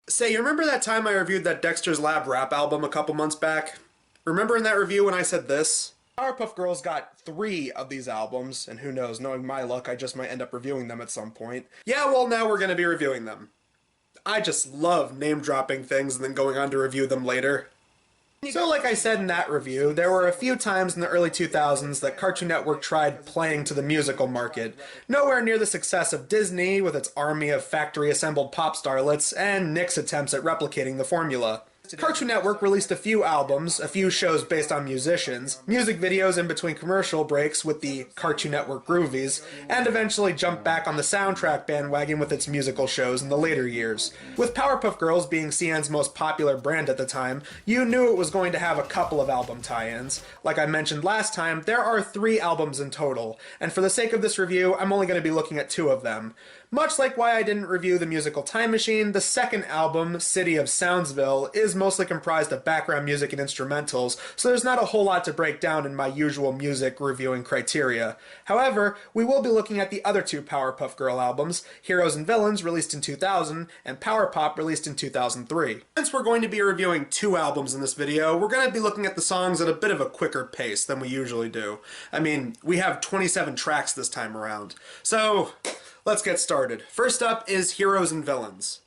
Say, you remember that time I reviewed that Dexter's Lab rap album a couple months back? Remember in that review when I said this? Powerpuff Girls got 3 of these albums, and who knows, knowing my luck, I just might end up reviewing them at some point. Yeah, well, now we're gonna be reviewing them. I just love name-dropping things and then going on to review them later. So like I said in that review, there were a few times in the early 2000s that Cartoon Network tried playing to the musical market. Nowhere near the success of Disney with its army of factory-assembled pop starlets, and Nick's attempts at replicating the formula. Cartoon Network released a few albums, a few shows based on musicians, music videos in between commercial breaks with the Cartoon Network Groovies, and eventually jumped back on the soundtrack bandwagon with its musical shows in the later years. With Powerpuff Girls being CN's most popular brand at the time, you knew it was going to have a couple of album tie-ins. Like I mentioned last time, there are 3 albums in total, and for the sake of this review, I'm only going to be looking at 2 of them. Much like why I didn't review the musical Time Machine, the second album, City of Soundsville, is mostly comprised of background music and instrumentals, so there's not a whole lot to break down in my usual music reviewing criteria. However, we will be looking at the other 2 Powerpuff Girl albums, Heroes and Villains, released in 2000, and Power Pop, released in 2003. Since we're going to be reviewing 2 albums in this video, we're going to be looking at the songs at a bit of a quicker pace than we usually do. I mean, we have 27 tracks this time around. So, let's get started. First up is Heroes and Villains.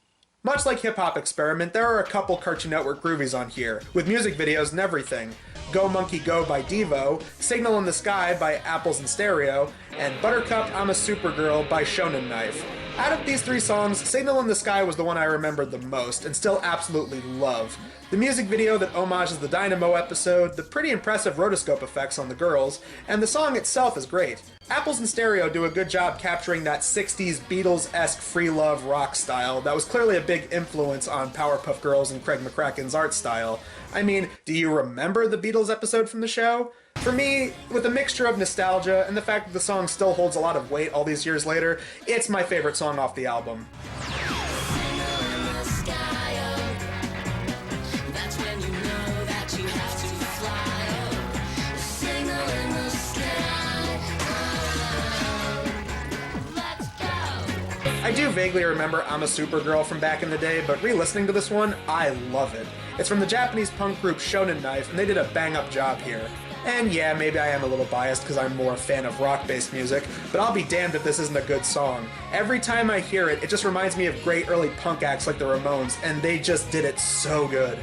Much like Hip Hop Experiment, there are a couple Cartoon Network groovies on here, with music videos and everything. Go Monkey Go by Devo, Signal in the Sky by Apples in Stereo, and Buttercup I'm a Supergirl by Shonen Knife. Out of these 3 songs, Signal in the Sky was the one I remembered the most, and still absolutely love. The music video that homages the Dynamo episode, the pretty impressive rotoscope effects on the girls, and the song itself is great. Apples in Stereo do a good job capturing that 60s Beatles-esque free love rock style that was clearly a big influence on Powerpuff Girls and Craig McCracken's art style. I mean, do you remember the Beatles episode from the show? For me, with a mixture of nostalgia and the fact that the song still holds a lot of weight all these years later, it's my favorite song off the album. I do vaguely remember I'm a Supergirl from back in the day, but re-listening to this one, I love it. It's from the Japanese punk group Shonen Knife, and they did a bang-up job here. And yeah, maybe I am a little biased because I'm more a fan of rock-based music, but I'll be damned if this isn't a good song. Every time I hear it, it just reminds me of great early punk acts like the Ramones, and they just did it so good.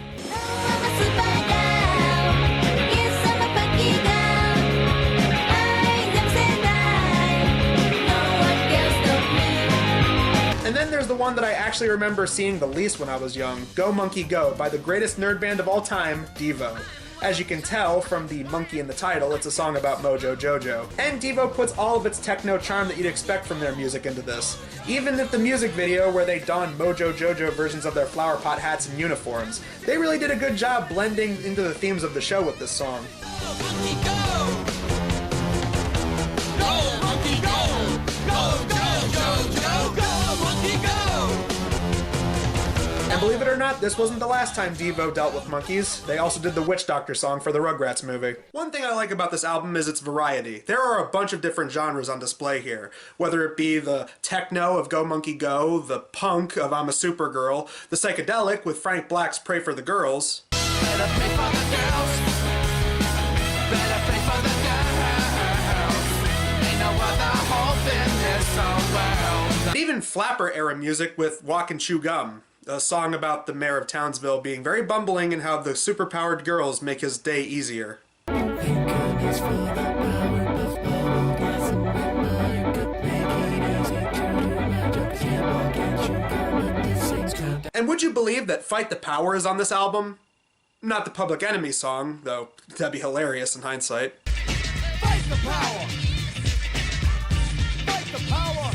And then there's the one that I actually remember seeing the least when I was young, Go Monkey Go by the greatest nerd band of all time, Devo. As you can tell from the monkey in the title, it's a song about Mojo Jojo. And Devo puts all of its techno charm that you'd expect from their music into this. Even at the music video where they don Mojo Jojo versions of their flower pot hats and uniforms. They really did a good job blending into the themes of the show with this song. And believe it or not, this wasn't the last time Devo dealt with monkeys. They also did the Witch Doctor song for the Rugrats movie. One thing I like about this album is its variety. There are a bunch of different genres on display here. Whether it be the techno of Go Monkey Go, the punk of I'm a Supergirl, the psychedelic with Frank Black's Pray for the Girls. Better pray for the girls. Better pray for the girls. Ain't no other hope in this whole world. Even Flapper era music with Walk and Chew Gum. A song about the mayor of Townsville being very bumbling and how the superpowered girls make his day easier. And would you believe that Fight the Power is on this album? Not the Public Enemy song, though that'd be hilarious in hindsight. Fight the power! Fight the power!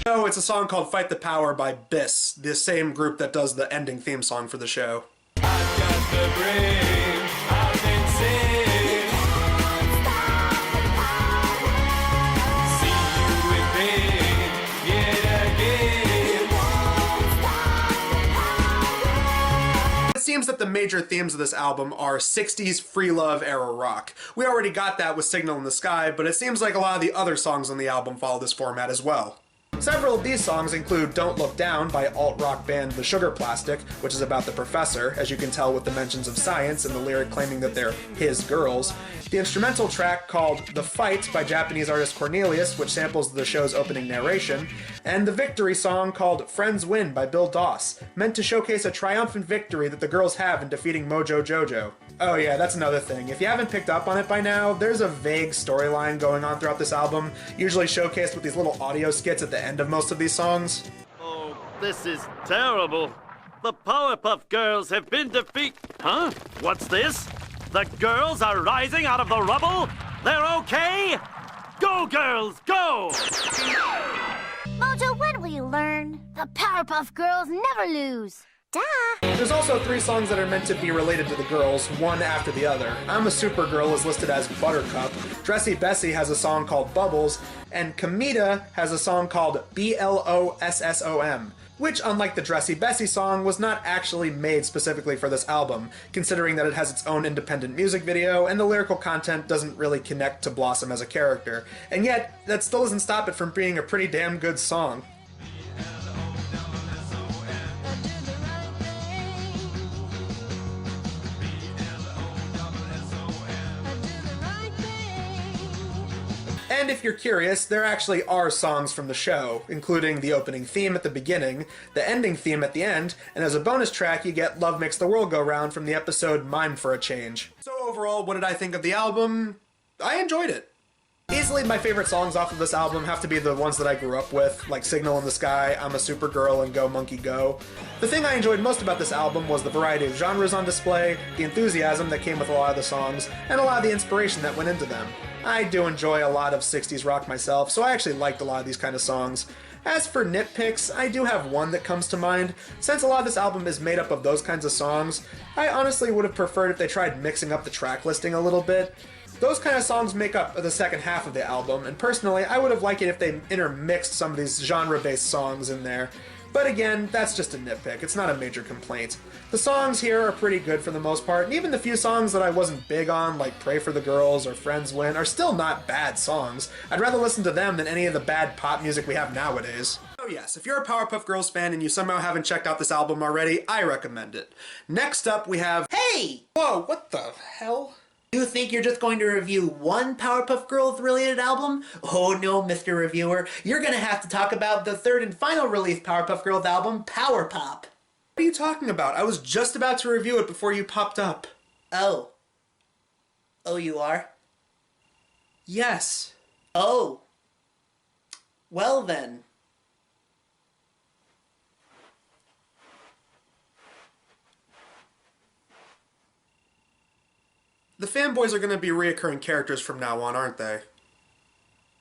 No, it's a song called Fight the Power by Biss, the same group that does the ending theme song for the show. I've got the brain, I've been saved. See you in vain, yet again. It seems that the major themes of this album are 60s free love era rock. We already got that with Signal in the Sky, but it seems like a lot of the other songs on the album follow this format as well. Several of these songs include Don't Look Down by alt-rock band The Sugar Plastic, which is about the professor, as you can tell with the mentions of science and the lyric claiming that they're his girls. The instrumental track called The Fight by Japanese artist Cornelius, which samples the show's opening narration, and the victory song called Friends Win by Bill Doss, meant to showcase a triumphant victory that the girls have in defeating Mojo Jojo. Oh yeah, that's another thing. If you haven't picked up on it by now, there's a vague storyline going on throughout this album, usually showcased with these little audio skits at the end of most of these songs. Oh, this is terrible. The Powerpuff Girls have been defeated. Huh? What's this? The girls are rising out of the rubble? They're okay? Go, girls, go! Mojo, when will you learn? The Powerpuff Girls never lose. Duh! There's also 3 songs that are meant to be related to the girls, one after the other. I'm a Supergirl is listed as Buttercup, Dressy Bessie has a song called Bubbles, and Kamita has a song called BLOSSOM, which, unlike the Dressy Bessie song, was not actually made specifically for this album, considering that it has its own independent music video, and the lyrical content doesn't really connect to Blossom as a character. And yet, that still doesn't stop it from being a pretty damn good song. And if you're curious, there actually are songs from the show, including the opening theme at the beginning, the ending theme at the end, and as a bonus track you get Love Makes the World Go Round from the episode Mime for a Change. So overall, what did I think of the album? I enjoyed it. Easily my favorite songs off of this album have to be the ones that I grew up with, like Signal in the Sky, I'm a Supergirl, and Go Monkey Go. The thing I enjoyed most about this album was the variety of genres on display, the enthusiasm that came with a lot of the songs, and a lot of the inspiration that went into them. I do enjoy a lot of 60s rock myself, so I actually liked a lot of these kind of songs. As for nitpicks, I do have one that comes to mind. Since a lot of this album is made up of those kinds of songs, I honestly would have preferred if they tried mixing up the track listing a little bit. Those kind of songs make up the second half of the album, and personally, I would have liked it if they intermixed some of these genre-based songs in there. But again, that's just a nitpick, it's not a major complaint. The songs here are pretty good for the most part, and even the few songs that I wasn't big on, like Pray for the Girls or Friends Win, are still not bad songs. I'd rather listen to them than any of the bad pop music we have nowadays. So yes, if you're a Powerpuff Girls fan and you somehow haven't checked out this album already, I recommend it. Next up we have... Hey! Whoa, what the hell? You think you're just going to review one Powerpuff Girls related album? Oh no, Mr. Reviewer. You're gonna have to talk about the third and final released Powerpuff Girls album, Power Pop. What are you talking about? I was just about to review it before you popped up. Oh. Oh, you are? Yes. Oh. Well then. The fanboys are going to be reoccurring characters from now on, aren't they?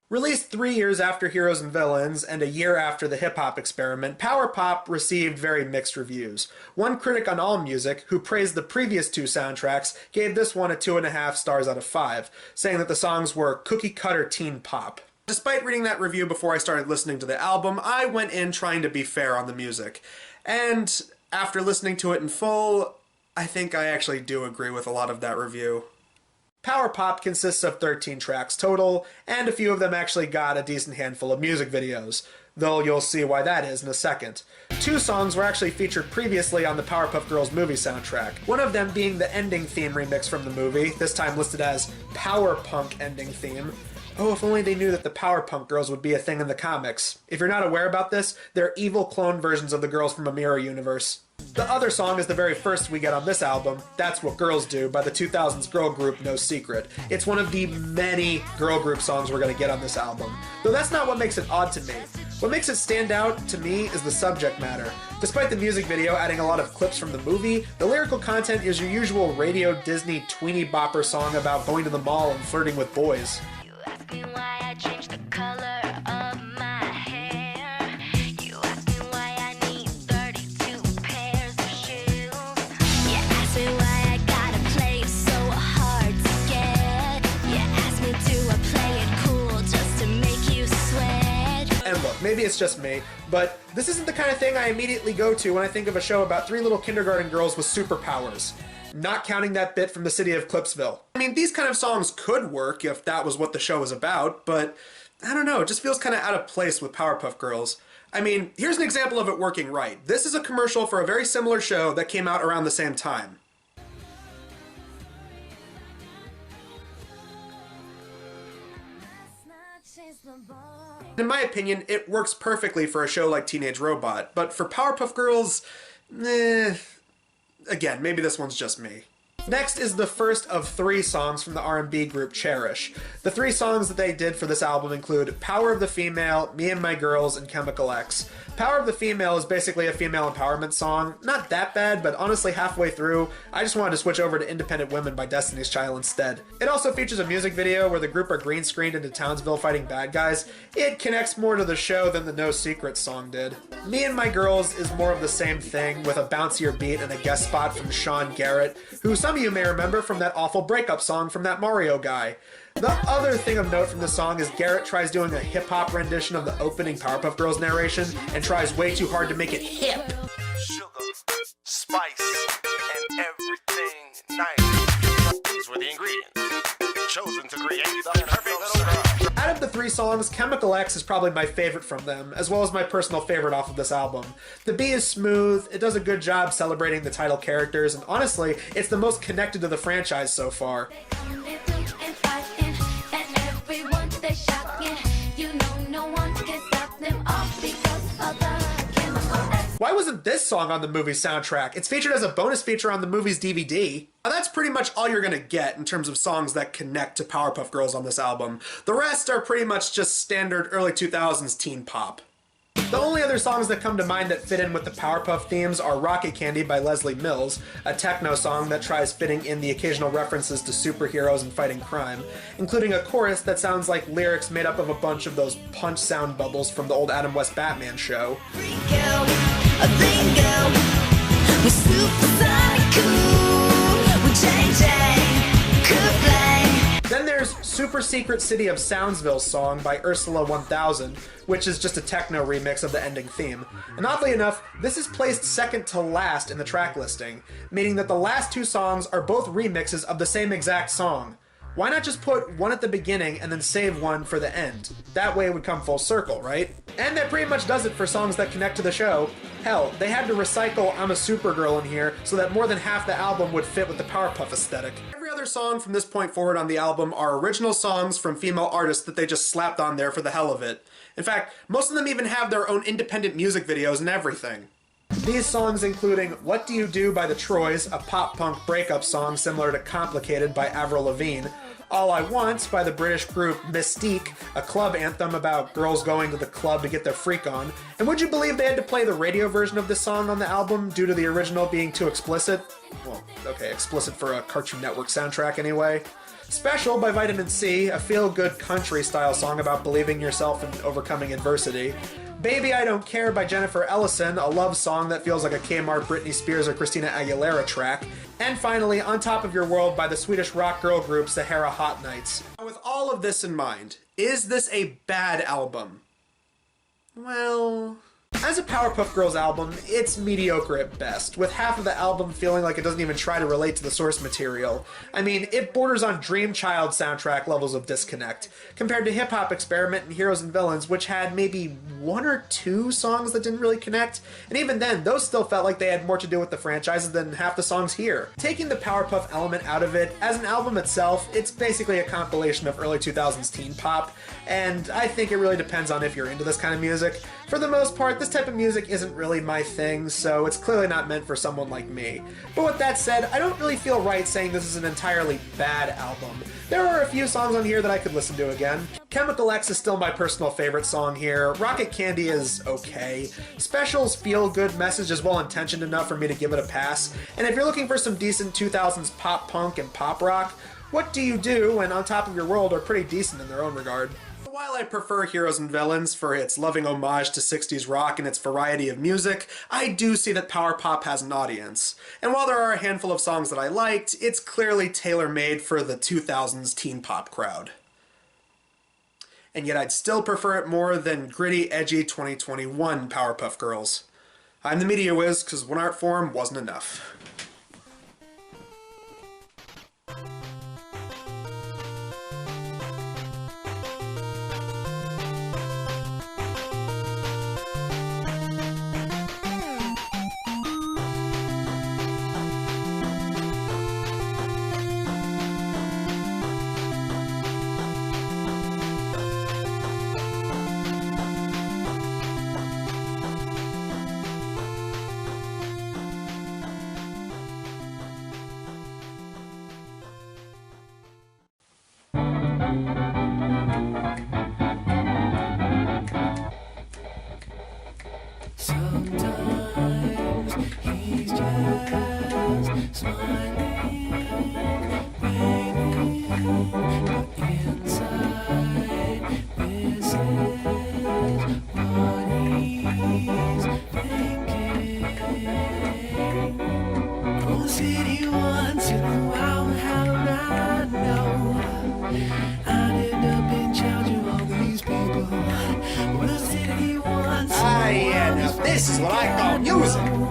Released 3 years after Heroes and Villains, and a year after the hip-hop experiment, Power Pop received very mixed reviews. One critic on AllMusic, who praised the previous 2 soundtracks, gave this one a 2.5 stars out of 5, saying that the songs were cookie-cutter teen pop. Despite reading that review before I started listening to the album, I went in trying to be fair on the music. And after listening to it in full, I think I actually do agree with a lot of that review. Power Pop consists of 13 tracks total, and a few of them actually got a decent handful of music videos, though you'll see why that is in a second. 2 songs were actually featured previously on the Powerpuff Girls movie soundtrack, one of them being the ending theme remix from the movie, this time listed as Power Punk Ending Theme. Oh, if only they knew that the Powerpuff Girls would be a thing in the comics. If you're not aware about this, they're evil clone versions of the girls from a mirror universe. The other song is the very first we get on this album, That's What Girls Do, by the 2000s girl group No Secret. It's one of the many girl group songs we're going to get on this album. Though that's not what makes it odd to me. What makes it stand out to me is the subject matter. Despite the music video adding a lot of clips from the movie, the lyrical content is your usual Radio Disney tweeny bopper song about going to the mall and flirting with boys. You ask me why I changed the color of my hair. You ask me why I need 32 pairs of shoes. You ask me why I gotta play so hard to get. You ask me do I play it cool just to make you sweat. And look, maybe it's just me, but this isn't the kind of thing I immediately go to when I think of a show about 3 little kindergarten girls with superpowers. Not counting that bit from the city of Clipsville. I mean, these kind of songs could work if that was what the show was about, but I don't know, it just feels kind of out of place with Powerpuff Girls. I mean, here's an example of it working right. This is a commercial for a very similar show that came out around the same time. In my opinion, it works perfectly for a show like Teenage Robot, but for Powerpuff Girls, again, maybe this one's just me. Next is the first of 3 songs from the R&B group Cherish. The 3 songs that they did for this album include Power of the Female, Me and My Girls, and Chemical X. Power of the Female is basically a female empowerment song. Not that bad, but honestly halfway through, I just wanted to switch over to Independent Women by Destiny's Child instead. It also features a music video where the group are green screened into Townsville fighting bad guys. It connects more to the show than the No Secrets song did. Me and My Girls is more of the same thing, with a bouncier beat and a guest spot from Sean Garrett, who some of you may remember from that awful breakup song from that Mario guy. The other thing of note from the song is Garrett tries doing a hip-hop rendition of the opening Powerpuff Girls narration and tries way too hard to make it hip. Sugar, spice, and everything nice. These were the ingredients chosen to create the perfect little girl. Out of the 3 songs, Chemical X is probably my favorite from them, as well as my personal favorite off of this album. The beat is smooth, it does a good job celebrating the title characters, and honestly, it's the most connected to the franchise so far. Why wasn't this song on the movie's soundtrack? It's featured as a bonus feature on the movie's DVD. Now that's pretty much all you're gonna get in terms of songs that connect to Powerpuff Girls on this album. The rest are pretty much just standard early 2000s teen pop. The only other songs that come to mind that fit in with the Powerpuff themes are Rocket Candy by Leslie Mills, a techno song that tries fitting in the occasional references to superheroes and fighting crime, including a chorus that sounds like lyrics made up of a bunch of those punch sound bubbles from the old Adam West Batman show. Then there's Super Secret City of Soundsville song by Ursula 1000, which is just a techno remix of the ending theme. And oddly enough, this is placed second to last in the track listing, meaning that the last 2 songs are both remixes of the same exact song. Why not just put one at the beginning and then save one for the end? That way it would come full circle, right? And that pretty much does it for songs that connect to the show. Hell, they had to recycle I'm a Supergirl in here so that more than half the album would fit with the Powerpuff aesthetic. Every other song from this point forward on the album are original songs from female artists that they just slapped on there for the hell of it. In fact, most of them even have their own independent music videos and everything. These songs including What Do You Do by the Troys, a pop-punk breakup song similar to Complicated by Avril Lavigne, All I Want by the British group Mystique, a club anthem about girls going to the club to get their freak on, and would you believe they had to play the radio version of this song on the album due to the original being too explicit? Well, okay, explicit for a Cartoon Network soundtrack anyway. Special by Vitamin C, a feel-good country-style song about believing yourself and overcoming adversity. Baby I Don't Care by Jennifer Ellison, a love song that feels like a Kmart, Britney Spears, or Christina Aguilera track. And finally, On Top of Your World by the Swedish rock girl group Sahara Hot Nights. With all of this in mind, is this a bad album? Well, as a Powerpuff Girls album, it's mediocre at best, with half of the album feeling like it doesn't even try to relate to the source material. I mean, it borders on Dream Child soundtrack levels of disconnect, compared to Hip Hop Experiment and Heroes and Villains, which had maybe 1 or 2 songs that didn't really connect, and even then, those still felt like they had more to do with the franchises than half the songs here. Taking the Powerpuff element out of it, as an album itself, it's basically a compilation of early 2000s teen pop, and I think it really depends on if you're into this kind of music. For the most part, this type of music isn't really my thing, so it's clearly not meant for someone like me. But with that said, I don't really feel right saying this is an entirely bad album. There are a few songs on here that I could listen to again. Chemical X is still my personal favorite song here. Rocket Candy is okay. Special's feel-good message is well-intentioned enough for me to give it a pass. And if you're looking for some decent 2000s pop punk and pop rock, What Do You Do and On Top of Your World are pretty decent in their own regard. While I prefer Heroes and Villains for its loving homage to 60s rock and its variety of music, I do see that power pop has an audience. And while there are a handful of songs that I liked, it's clearly tailor-made for the 2000s teen pop crowd. And yet I'd still prefer it more than gritty, edgy 2021 Powerpuff Girls. I'm the Media Wiz, because one art form wasn't enough. Sometimes he's just smiling, waiting, but inside this is what he's thinking. From the city once to the wild, how I know I'd end up in charge of all these people. From the city once. Ah, yeah, now this is what I call music.